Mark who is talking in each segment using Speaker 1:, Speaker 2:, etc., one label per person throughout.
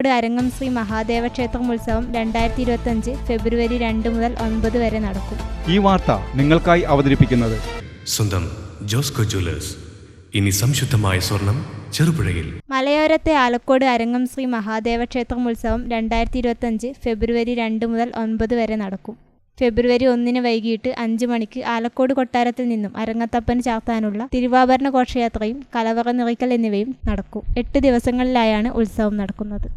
Speaker 1: ആലക്കോട് അരങ്ങം ശ്രീ മഹാദേവ ക്ഷേത്രം ഉത്സവം 2025 ഫെബ്രുവരി 2 മുതൽ 9 വരെ നടക്കും.
Speaker 2: ഈ വാർത്ത നിങ്ങൾക്കായി അവതരിപ്പിക്കുന്നത്
Speaker 3: സ്വന്തം ജോസ്കോ ജ്വല്ലേഴ്സ്. ഇനി സംശുദ്ധമായ സ്വർണം ചെറുപുഴയിൽ.
Speaker 1: മലയോരത്തെ ആലക്കോട് അരങ്ങം ശ്രീ മഹാദേവ ക്ഷേത്രം ഉത്സവം 2025 ഫെബ്രുവരി 2 മുതൽ 9 വരെ നടക്കും. ഫെബ്രുവരി 1 വൈകിട്ട് 5 മണിക്ക് ആലക്കോട് കൊട്ടാരത്തിൽ നിന്നും അരങ്ങത്തപ്പൻ ചാർത്താനുള്ള തിരുവാഭരണ ഘോഷയാത്രയും കലവറ നിറയ്ക്കൽ എന്നിവയും നടക്കും. 8 ദിവസങ്ങളിലായാണ് ഉത്സവം നടക്കുന്നത്.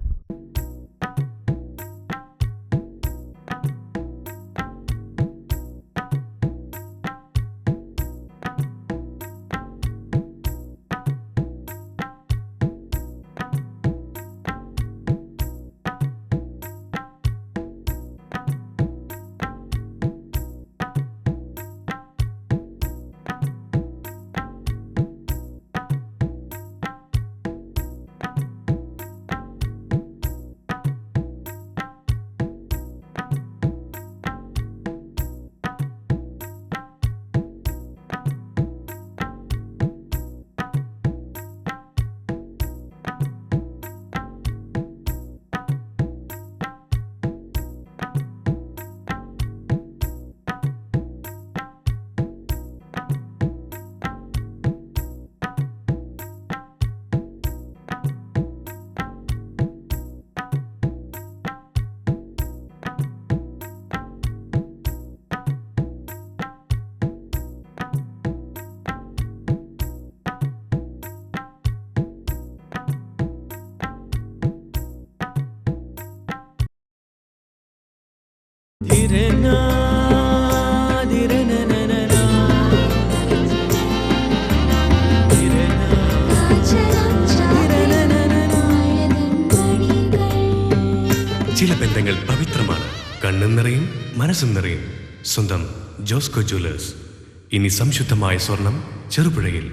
Speaker 3: ചില ബന്ധങ്ങൾ പവിത്രമാണ്. കണ്ണും നിറയും മനസ്സും നിറയും. സ്വന്തം ജോസ്കോ ജ്വല്ലേഴ്സ്. ഇനി സംശുദ്ധമായ സ്വർണം ചെറുപുഴയിൽ.